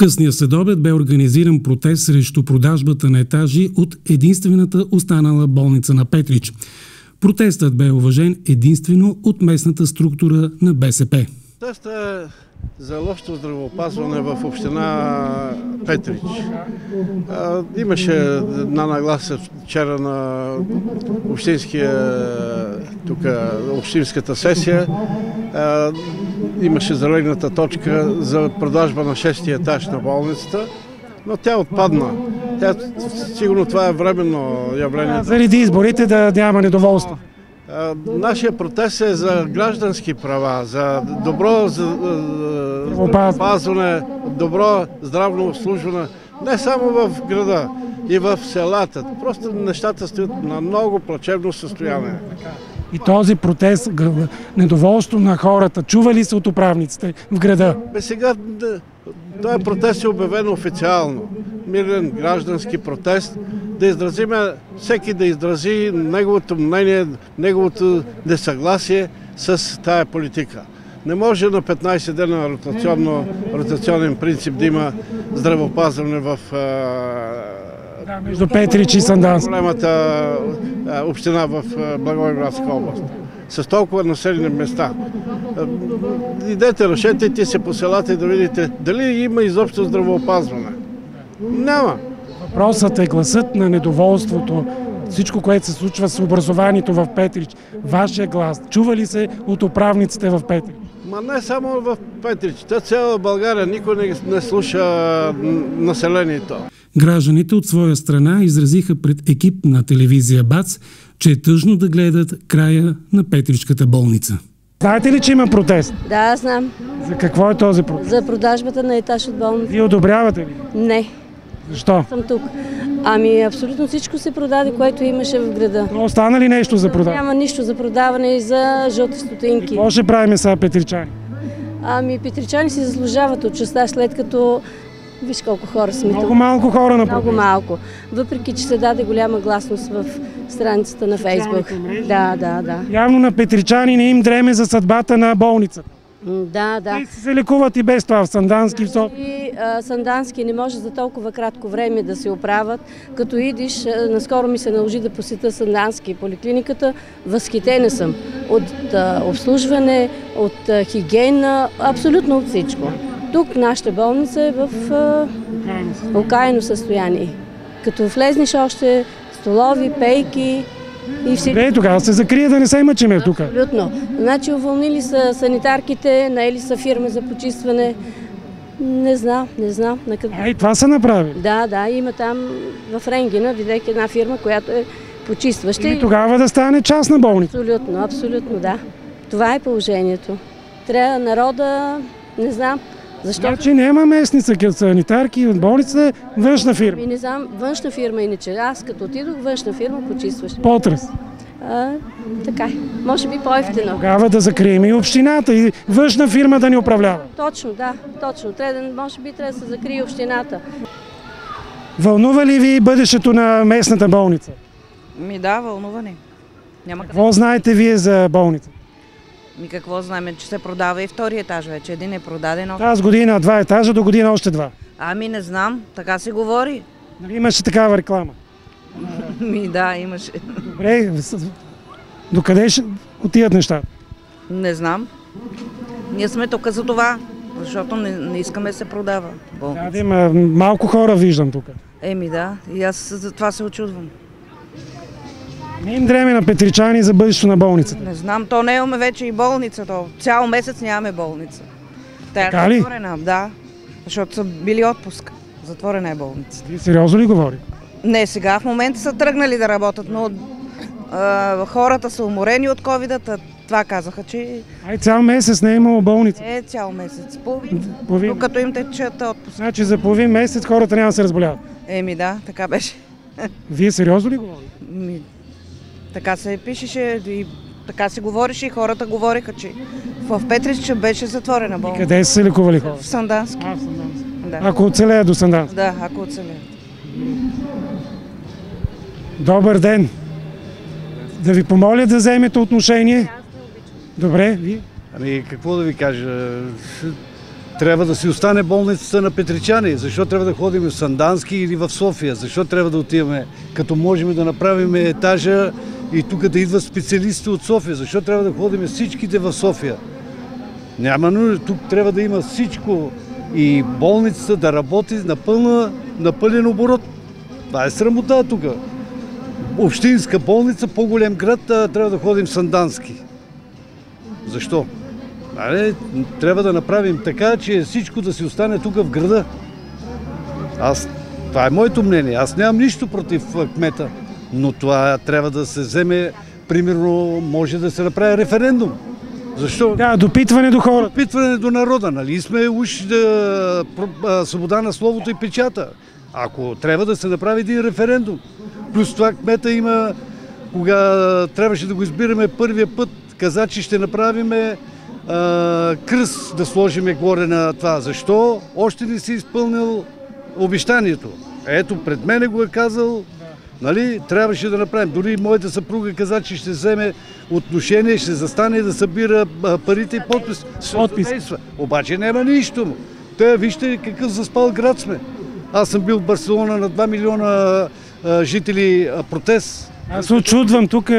Късния следобед бе организиран протест срещу продажбата на етажи от единствената останала болница на Петрич. Протестът бе уважен единствено от местната структура на БСП. Протестът е за лошото здравеопазване в община Петрич. Имаше една нагласа вчера на общинската сесия. Имаше залегната точка за продажба на 6-ти етаж на болницата, но тя отпадна. Сигурно това е временно явление. Заради изборите да няма недоволство. Нашия протест е за граждански права, за добро здравеопазване, добро здравно обслужване, не само в града, и в селата. Просто нещата стоят на много плачевно състояние. И този протест, недоволство на хората, чува ли се от управниците в града? Сега този протест е обявен официално. Мирен граждански протест. Всеки да изрази неговото мнение, неговото несъгласие с тая политика. Не може на 15 дена ротационен принцип да има здравеопазване в между Петрич и Сандански. Голямата община в Благоевградска област. С толкова населени места. Идете, решете се по селата и да видите дали има изобщо здравеопазване. Няма. Въпросът е гласът на недоволството. Всичко, което се случва с образованието в Петрич. Вашия глас. Чува ли се от управниците в Петрич? Не само в Петрич. Цяла България никой не слуша населението. Гражданите от своя страна изразиха пред екип на телевизия БАЦ, че е тъжно да гледат края на Петричката болница. Знаете ли, че има протест? Да, знам. За какво е този протест? За продажбата на етаж от болница. Вие одобрявате ли? Не. Защо? Съм тук. Абсолютно всичко се продаде, което имаше в града. Остана ли нещо за продаване? Няма нищо за продаване и за жълти стотинки. Какво ще правим сега петричани? Петричани си заслужават от честа, след като виж колко хора сме тук. Много малко хора на протест. Много малко. Въпреки, че се даде голяма гласност в страницата на Фейсбук. Да. Явно на петричани не им дреме за съдбата на болницата. Да. Те се лекуват и без това в Сандански, в София. Сандански не може за толкова кратко време да се оправят. Като идиш, наскоро ми се наложи да посетя Сандански поликлиниката. Възхитена съм от обслужване, от хигиена, абсолютно от всичко. Тук нашата болница е в окаяно състояние. Като влезнеш още столови, пейки и всичко. Добре, тогава се закрие да не се мъчиме тук. Абсолютно. Значи уволнили са санитарките, наели са фирма за почистване. Не знам. И това са направили? Да, има там в Ренгина, видях една фирма, която е почистваща. И тогава да стане частна болница? Абсолютно, да. Това е положението. Трябва народа, не знам. Защо? Значи няма местни санитарки от болницата, външна фирма. Не знам, външна фирма иначе. Аз като отидох, външна фирма почистваща. Потрес. Така, може би по-евтино. Тогава да закрием и общината и външна фирма да ни управлява. Точно. Може би трябва да се закрие общината. Вълнува ли ви бъдещето на местната болница? Да, вълнува ни. Какво знаете вие за болница? Какво знаем, че се продава и втори етаж вече. Един е продаден. Тази година 2 етажа, до година още 2. Не знам. Така се говори. Имаше такава реклама? Да, имаше. Добре, докъде ще отидат нещата? Не знам. Ние сме тук за това, защото не искаме да се продава болница. Да, има малко хора виждам тук. Да, и аз за това се очудвам. Не им дреме на петричани за бъдещето на болницата? Не знам, то не имаме вече и болница. Цял месец нямаме болница. Така ли? Затворена, да, защото са били отпуск. Затворена е болница. Вие сериозно ли говори? Не, сега в момента са тръгнали да работят, но хората са уморени от ковида, това казаха, че... Цял месец не е имало болница? Цял месец, половин. Като им течат отпуск. Значи за половин месец хората няма да се разболяват? Да, така беше. Вие сериозно ли говорите? Така се пишеше и така се говореше и хората говориха, че в Петрич беше затворена болница. И къде са се лекували хора? В Сандански. В Сандански. Да. Ако оцелеят до Сандански? Да, ако оцелеят. Добър ден! Да ви помоля да вземете отношение. Добре, вие? Какво да ви кажа? Трябва да си остане болницата на Петричани. Защо трябва да ходим в Сандански или в София? Защо трябва да отиваме, като можем да направим етажа и тук да идват специалисти от София? Защо трябва да ходим всичките в София? Няма нужда. Тук трябва да има всичко и болницата да работи на пълен оборот. Това е срамота тук. Общинска болница, по-голям град, трябва да ходим в Сандански. Защо? Трябва да направим така, че всичко да си остане тук в града. Това е моето мнение. Аз нямам нищо против кмета, но това трябва да се вземе, примерно, може да се направи референдум. Защо? Да, допитване до хората. Допитване до народа, нали? Сме уж свобода на словото и печата. Ако трябва да се направи един референдум. Плюс това кмета има, кога трябваше да го избираме първия път, каза, че ще направиме кръст да сложиме горе на това. Защо? Още не си изпълнил обещанието. Ето, пред мене го е казал, нали, трябваше да направим. Дори моята съпруга каза, че ще вземе отношение, ще застане да събира парите и подпис. Обаче няма нищо. Те, вижте какъв заспал град сме. Аз съм бил в Барселона на 2 милиона жители протест. Аз се очудвам, тук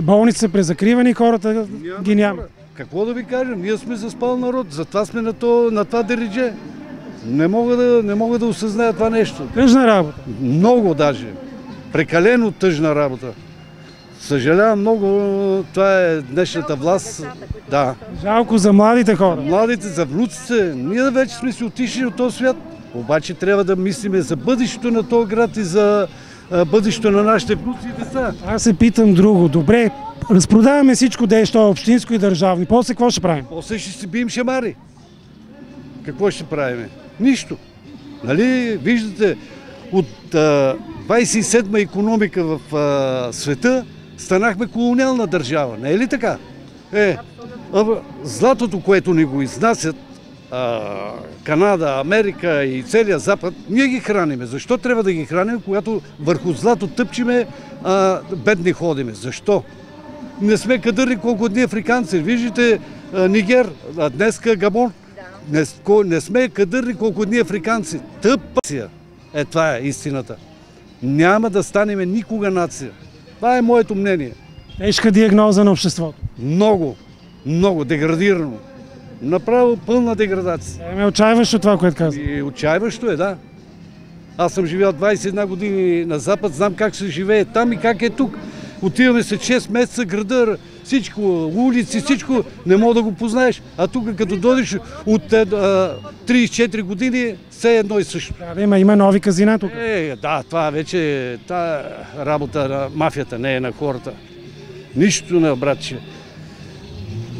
болница презакривани, хората ги няма. Какво да ви кажем? Ние сме заспал народ, затова сме на това деридже. Не мога да осъзная това нещо. Тъжна работа. Много даже. Прекалено тъжна работа. Съжалявам много, това е днешната власт. Да. Жалко за младите хора. Младите, за внуците. Ние вече сме си отишли от този свят. Обаче трябва да мислиме за бъдещето на този град и за бъдещето на нашите внуци и деца. Аз се питам друго. Добре, разпродаваме всичко, що е общинско и държавно. После какво ще правим? После ще си бием шамари. Какво ще правим? Нищо. Нали, виждате, от 27-ма икономика в света станахме колониална държава. Не е ли така? Златото, което ни го изнасят, Канада, Америка и целия Запад, ние ги храниме. Защо трябва да ги храним, когато върху злато тъпчиме, бедни ходиме? Защо? Не сме кадърни колко дни африканци. Виждате Нигер, днеска Габон. Не сме кадърни колко дни африканци. Тъпация. Това е истината. Няма да станеме никога нация. Това е моето мнение. Тежка диагноза на обществото. Много деградирано. Направо пълна деградация. Отчаиващо това, което казвам. Отчаиващо е, да. Аз съм живял 21 години на Запад, знам как се живее там и как е тук. Отиваме се 6 месеца, града, всичко, улици, всичко, не мога да го познаеш. А тук като дойдеш от 34 години, все едно и също. Да, има нови казина тук. Да, това вече е работа на мафията, не е на хората. Нищо не, братче.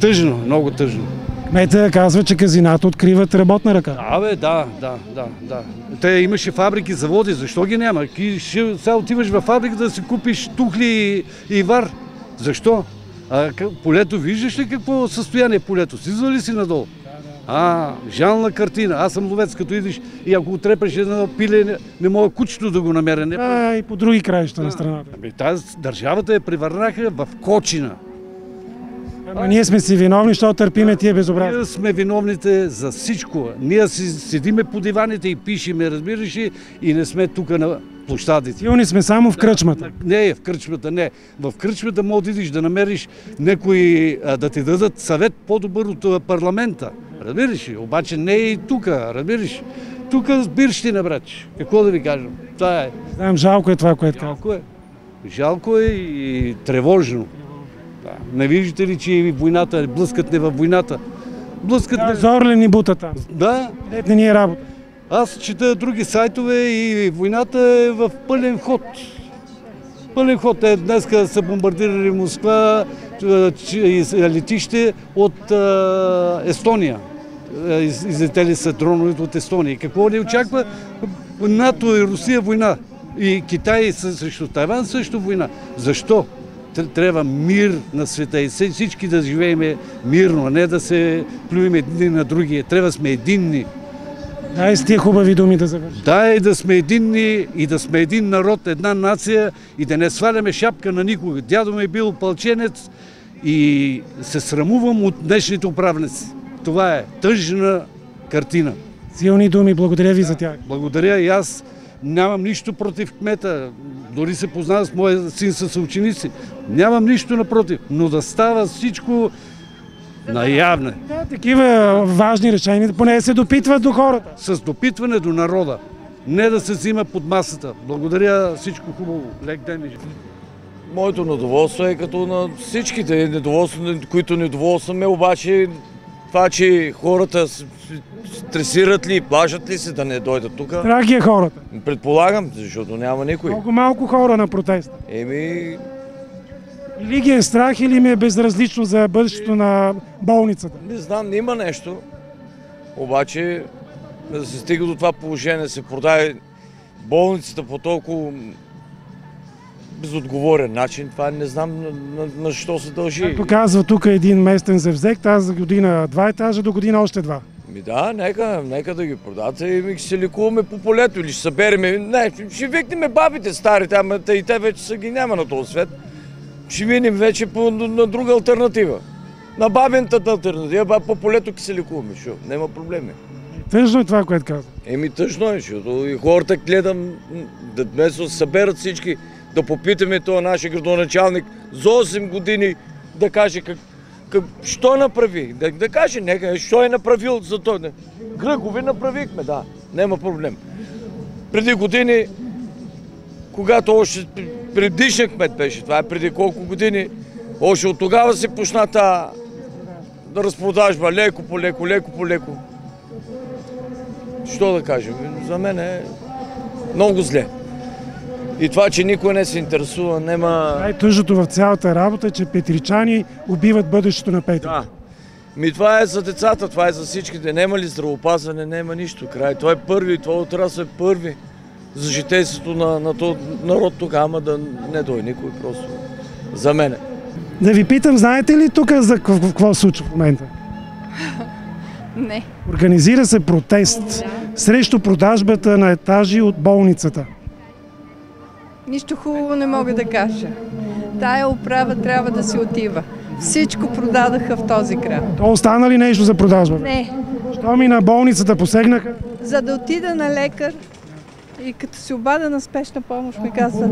Тъжно, много тъжно. Кмета казва, че казината откриват работна ръка. Да. Те имаше фабрики, заводи, защо ги няма? Сега отиваш във фабрика да си купиш тухли и вар. Защо? Полето, виждаш ли какво състояние полето? Слиза ли си надолу? Жална картина. Аз съм ловец, като идиш и ако отрепеш едно пиле, не мога кучето да го намеря. И по други краища на страната. Държавата я превърнаха в кочина. Ние сме си виновни, защото търпиме тия безобразия. Ние сме виновните за всичко. Ние си седиме по диваните и пишеме, разбираш ли, и не сме тук на площадите. Силни сме само в кръчмата. Не, в кръчмата не. В кръчмата може да идиш да намериш някой да ти дадат съвет по-добър от парламента. Разбираш ли? Обаче не е и тук, разбираш. Тук бирщина, братче. Какво да ви кажем? Това е. Знам, жалко е това, което казвам. Жалко е и тревожно. Не виждате ли, че войната, блъскат не във войната? Зорлен ни бута там. Да. Не ни е работа. Аз чета други сайтове и войната е в пълен ход. Пълен ход. Днеска са бомбардирали Москва, летище от Естония. Излетели са дроновете от Естония. Какво ни очаква? НАТО и Русия война. И Китай срещу Тайван също война. Защо? Трябва мир на света и всички да живеем мирно, а не да се плюем едни на други. Трябва да сме единни. Дай с тия хубави думи да завършим. Дай да сме единни и да сме един народ, една нация и да не сваляме шапка на никога. Дядо ми е бил опълченец и се срамувам от днешните управници. Това е тъжна картина. Силни думи, благодаря ви за тях. Благодаря и аз нямам нищо против кмета. Дори се познава с моя син с ученици. Нямам нищо напротив, но да става всичко наявне. Да, такива важни решения, поне се допитват до хората. С допитване до народа. Не да се взима под масата. Благодаря, всичко хубаво. Лек ден ми. Моето недоволство е като на всичките, които недоволстваме, обаче това, че хората стресират ли, плашат ли се да не дойдат тук. Страх е хората. Предполагам, защото няма никой. Много малко хора на протеста. Или ги е страх, или ми е безразлично за бъдещето на болницата? Не знам, има нещо. Обаче, да се стига до това положение, да се продаде болницата по толкова безотговорен начин, това не знам на що се дължи. Както казва тук един местен завзек, тази година 2 етажа, до година още 2. Да, нека да ги продадат и се лекуваме по полето или ще събереме. Не, ще викнем бабите старите, ама и те вече са ги няма на този свет. Ще минем вече на друга алтернатива. На бабената алтернатива, по полето ки се лекуваме, няма проблеми. Тъжно е това, което казва. Тъжно е, защото и хората гледам, да днес се съберат всички, да попитаме този нашия градоначалник за 8 години да каже що направи. Да каже, що е направил за той. Гръгови направихме, да, няма проблем. Преди години, когато още предишен кмет беше, това е преди колко години, още от тогава се почна да разпродажба леко по леко. Що да кажем, за мен е много зле. И това, че никой не се интересува, няма... Най-тъжното в цялата работа е, че петричани убиват бъдещето на Петрич. Да. Това е за децата, това е за всичките. Нема ли здравеопазване, нема нищо. Край. Той е първи, това отрасъл е първи за житейството на този народ тук, ама да не дойде никой просто. За мене. Да ви питам, знаете ли тук за какво се случва в момента? Не. Организира се протест срещу продажбата на етажи от болницата. Нищо хубаво не мога да кажа. Тая управа трябва да си отива. Всичко продадаха в този град. То остана ли нещо за продажба? Не. Що ми на болницата посегнаха? За да отида на лекар и като се обада на спешна помощ ми казват: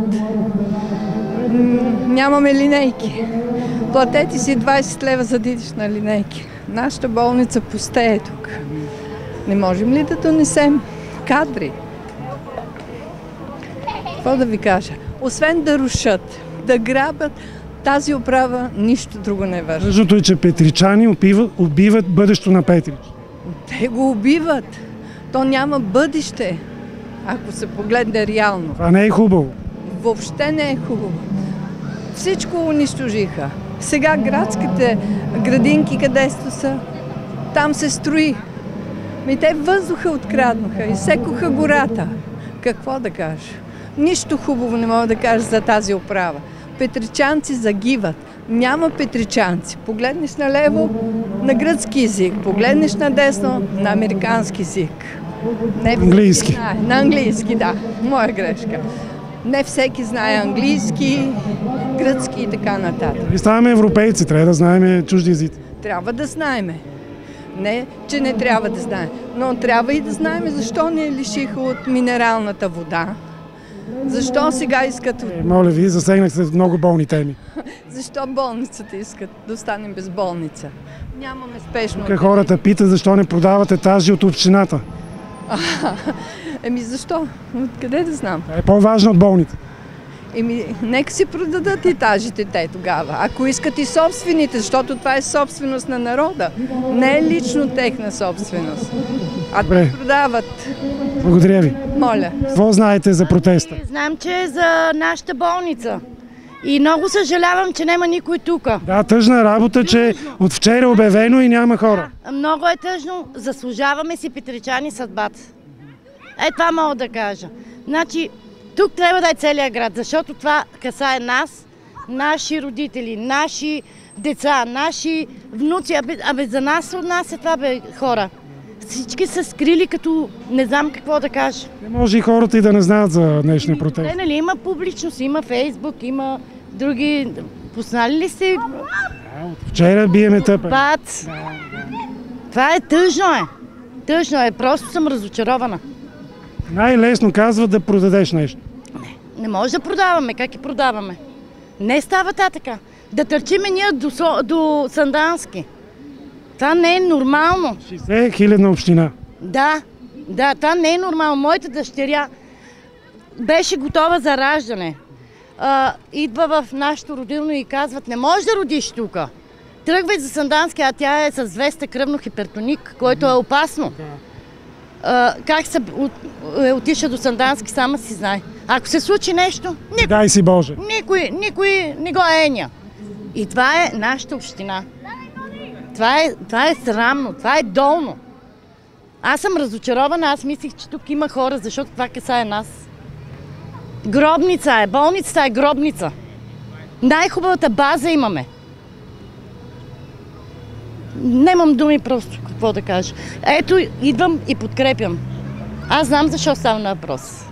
нямаме линейки. Платете си 20 лева за да идиш на линейки. Нашата болница пустее тук. Не можем ли да донесем кадри? Какво да ви кажа? Освен да рушат, да грабят, тази управа нищо друго не върши. Тъжното е, че петричани убиват бъдещето на Петрич. Те го убиват. То няма бъдеще, ако се погледне реално. Това не е хубаво. Въобще не е хубаво. Всичко унищожиха. Сега градските градинки, където са, там се строи. Те въздуха откраднаха, изсекоха гората. Какво да кажа? Нищо хубаво не мога да кажа за тази управа. Петричанци загиват. Няма петричанци. Погледнеш налево на гръцки език, погледнеш надесно на американски език. Английски. Знае. На английски, да. Моя грешка. Не всеки знае английски, гръцки и така нататък. И ставаме европейци, трябва да знаем чужди езици. Трябва да знаеме. Не, че не трябва да знаем. Но трябва и да знаем защо ни лишиха от минералната вода. Защо сега искат... Моля ви, засегнахте много болни теми. Защо болницата искат да останем без болница? Нямаме спешно... Тук хората питат защо не продават етажи от общината. Защо? Откъде да знам? Е по-важно от болница. Нека си продадат етажите те тогава. Ако искат и собствените, защото това е собственост на народа. Не е лично техна собственост. А те продават. Благодаря ви. Моля. Какво знаете за протеста? Знам, че е за нашата болница. И много съжалявам, че няма никой тук. Да, тъжна работа, че от вчера е обявено и няма хора. Много е тъжно. Заслужаваме си петричани съдбата. Това мога да кажа. Значи, тук трябва да е целият град, защото това касае нас, наши родители, наши деца, наши внуци. За нас се отнася това, хора. Всички са скрили, като не знам какво да кажа. Не може и хората и да не знаят за днешния протест. Нали, има публичност, има Фейсбук, има други... Познали ли сте? Вчера биеме тъпа. Това е тъжно. Тъжно е, просто съм разочарована. Най-лесно казва да продадеш нещо. Не може да продаваме, как и продаваме? Не става така. Да търчиме ние до Сандански. Това не е нормално. 60 хилядна община. Да, това не е нормално. Моята дъщеря беше готова за раждане. Идва в нашето родилно и казват, не можеш да родиш тук. Тръгвай за Сандански, а тя е с 200 кръвно хипертоник, който е опасно. Как се отиша до Сандански, сама си знае. Ако се случи нещо, дай си Боже. Никой не го еня. И това е нашата община. Това е срамно, това е долно. Аз съм разочарована, аз мислих, че тук има хора, защото това касае нас. Гробница е, болницата е гробница. Най-хубавата база имаме. Нямам думи просто какво да кажа. Ето, идвам и подкрепям. Аз знам защо става на въпрос.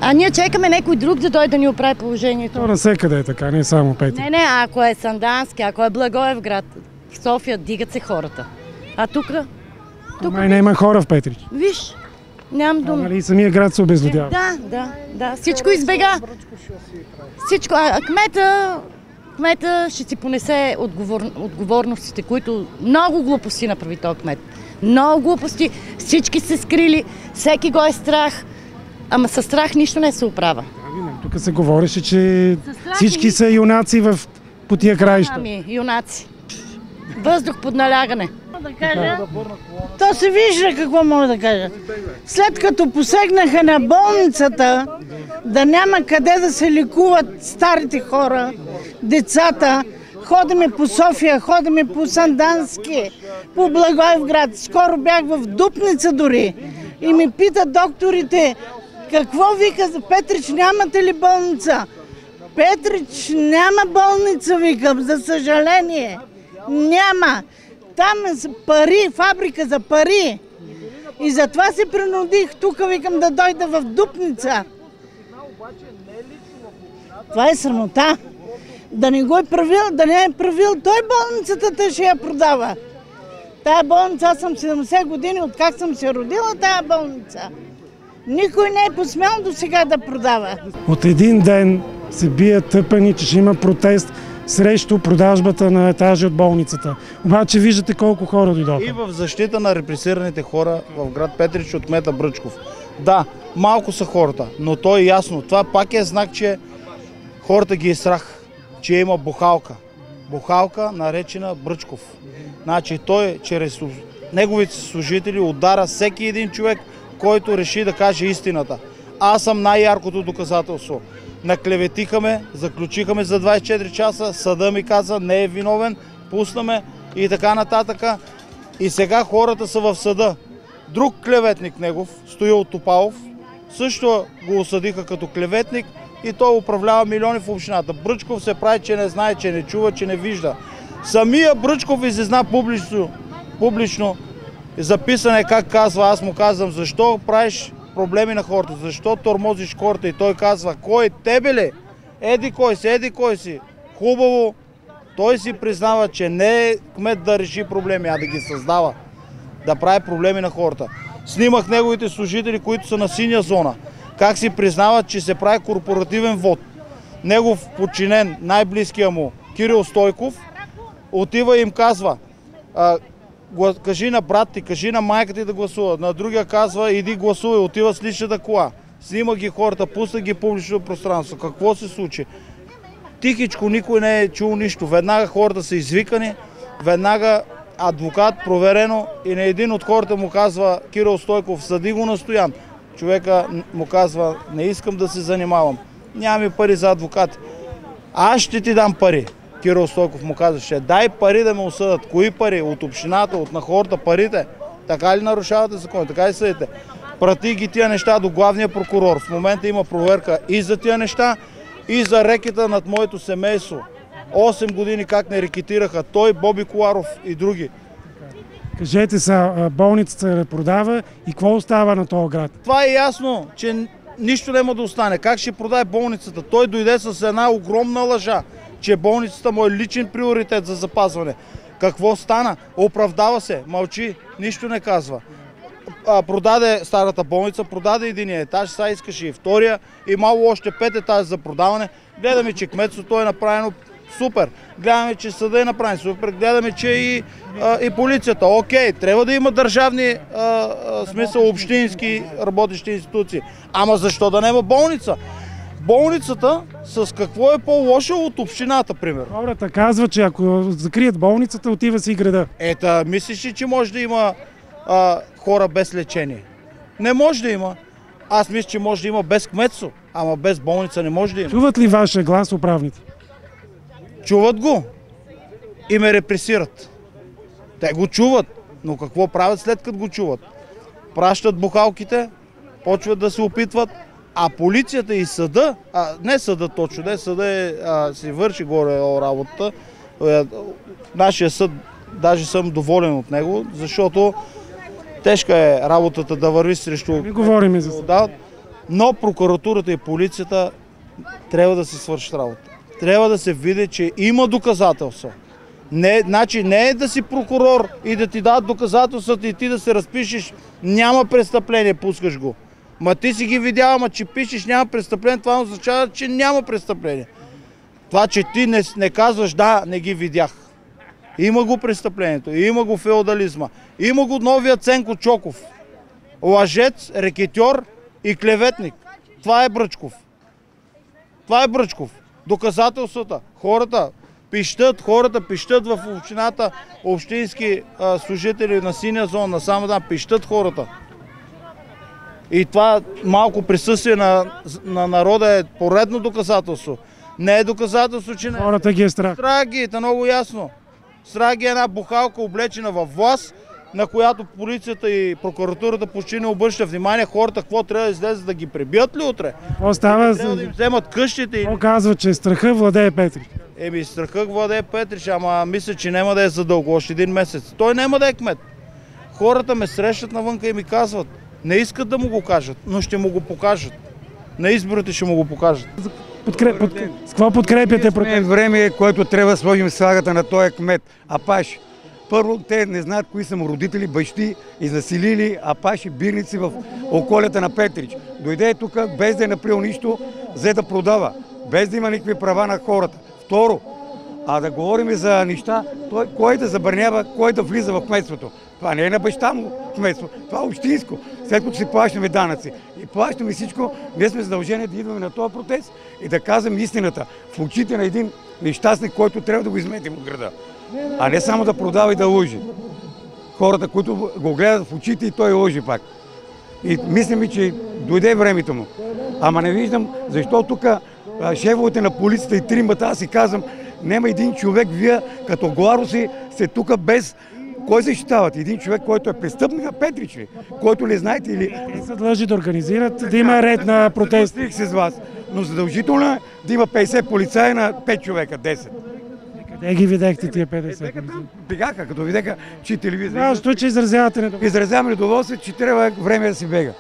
А ние чекаме някой друг да дойде да ни оправи положението. То навсекъде е така, не само Петрич. Не, ако е Сандански, ако е Благоевград, в София дигат се хората. А тук? Май няма хора в Петрич. Виж, нямам дума. Нали самия град се обезлюдява. Да, всичко избега. Всичко, кмета ще си понесе отговорностите, които много глупости направи този кмет. Много глупости, всички се скрили, всеки го е страх, ама със страх нищо не се оправя. Тук се говореше, че всички са юнаци по тия краища. Юнаци. Въздух под налягане. То се вижда какво мога да кажа. След като посегнаха на болницата, да няма къде да се лекуват старите хора, децата, ходиме по София, ходиме по Сандански, по Благоевград. Скоро бях в Дупница дори и ми питат докторите, какво вика за Петрич, нямате ли болница? Петрич няма болница, викам, за съжаление. Няма. Там е пари, фабрика за пари. И затова се принудих тук, викам, да дойда в Дупница. Това е срамота. Да не го е правил, да не е правил той болницата, тъй ще я продава. Тая болница, аз съм 70 години, откак съм се родила, тая болница. Никой не е посмял до сега да продава. От един ден се бият тъпани, че ще има протест срещу продажбата на етажи от болницата. Обаче виждате колко хора дойдоха. И в защита на репресираните хора в град Петрич от кмета Бръчков. Да, малко са хората, но то е ясно. Това пак е знак, че хората ги е страх, че има бухалка. Бухалка, наречена Бръчков. Значи той чрез неговите служители удара всеки един човек, който реши да каже истината. Аз съм най-яркото доказателство. Наклеветиха ме, заключиха ме за 24 часа, съда ми каза не е виновен, пусна ме и така нататък. И сега хората са в съда. Друг клеветник негов, Стоил Топалов, също го осъдиха като клеветник и той управлява милиони в общината. Бръчков се прави, че не знае, че не чува, че не вижда. Самия Бръчков излизна публично записане как казва, аз му казвам, защо правиш проблеми на хората, защо тормозиш хората и той казва, кой тебе ли? Еди кой си. Хубаво, той си признава, че не е кмет да реши проблеми, а да ги създава, да прави проблеми на хората. Снимах неговите служители, които са на синя зона, как си признават, че се прави корпоративен вод. Негов подчинен, най-близкия му, Кирил Стойков, отива и им казва, кажи на брат ти, кажи на майка ти да гласува. На другия казва, иди гласувай, отива с личната кола. Снима ги хората, пусна ги публично пространство. Какво се случи? Тихичко, никой не е чул нищо. Веднага хората са извикани, веднага адвокат проверено и на един от хората му казва, Кирил Стойков, съди го на Стоян. Човека му казва, не искам да се занимавам. Нямаме пари за адвокати. Аз ще ти дам пари. Кирил Стойков му казваше, дай пари да ме осъдат. Кои пари? От общината, от на хората парите. Така ли нарушавате закон? Така ли съдите? Прати ги тия неща до главния прокурор. В момента има проверка и за тия неща, и за рекета над моето семейство. 8 години как не рекетираха той, Боби Коларов и други. Кажете са, болницата се продава и какво остава на този град? Това е ясно, че нищо няма да остане. Как ще продаде болницата? Той дойде с една огромна лъжа, че болницата му е личен приоритет за запазване. Какво стана? Оправдава се, мълчи, нищо не казва. Продаде старата болница, продаде единия етаж, сега искаше и втория, и мало още 5 етажа за продаване. Гледаме, че кметството е направено супер. Гледаме, че съда е направен супер. Гледаме, че и полицията. Окей, трябва да има държавни, смисъл общински работещи институции. Ама защо да няма болница? Болницата с какво е по-лоша от общината, примерно? Хората казват, че ако закрият болницата, отива си града. Мислиш ли, че може да има хора без лечение? Не може да има. Аз мисля, че може да има без кметство, ама без болница не може да има. Чуват ли вашия глас управните? Чуват го и ме репресират. Те го чуват, но какво правят след като го чуват? Пращат бухалките, почват да се опитват, а полицията и съда, не съда точно, не съда си върши горе работата. Нашия съд, даже съм доволен от него, защото тежка е работата да върви срещу... Не говорим за съда. Но прокуратурата и полицията трябва да си свършат работа. Трябва да се види, че има доказателства. Значи не е да си прокурор и да ти дадат доказателствата и ти да се разпишеш, няма престъпление, пускаш го. Ма ти си ги видял, ама че пишеш няма престъпление, това означава, че няма престъпление. Това, че ти не казваш да, не ги видях. Има го престъплението, има го феодализма, има го новия Ценко Чоков. Лъжец, рекетьор и клеветник. Това е Бръчков. Това е Бръчков. Доказателствата. Хората пищат в общината, общински служители на синя зона, на Самодан, пищат хората. И това малко присъствие на народа е поредно доказателство. Не е доказателство, че не... Хората ги е страх. Страх ги, е много ясно. Страх ги е една бухалка, облечена във власт, на която полицията и прокуратурата почти не обръща внимание. Хората какво трябва да излезат, да ги пребият ли утре? Какво става? Трябва да им вземат къщите. Какво казва, че страха владее Петрич? Страха владее Петрич, ама мисля, че няма да е задълго, още един месец. Той няма да е кмет. Хората ме срещат навънка и ми казват, не искат да му го кажат, но ще му го покажат. На изборите ще му го покажат. С какво подкрепяте протест? Време, което трябва да сложим слагата на този кмет. Апаш. Първо, те не знаят кои са му родители, бащи, изнасилили апаши, бирници в околията на Петрич. Дойде тук, без да е направил нищо, взе да продава, без да има никакви права на хората. Второ, да говорим за неща, кой да забранява, кой да влиза в кметството. Това не е на баща му кметство, това е общинско. След като си плащаме данъци и плащаме всичко, ние сме задължени да идваме на този протест и да казвам истината в очите на един нещастник, който трябва да го изметим от града. А не само да продава и да лъжи. Хората, които го гледат в очите и той лъжи пак. И мислим, че дойде времето му. Ама не виждам защо тук шефовете на полицията и тримата, аз си казвам, няма един човек, вие като гларуси сте тук без... Кой защитават? Един човек, който е престъпник на Петрич ли? Който не знаете или... Те са длъжни да организират, да има ред на протест. С вас. Но задължително е да има 50 полицаи на 5 човека, 10. Къде ги видяхте тия 50? Бегаха, като видяха, че телевизия... Защо, че изразявате недоволство? Изразяваме недоволство, че трябва време да си бега.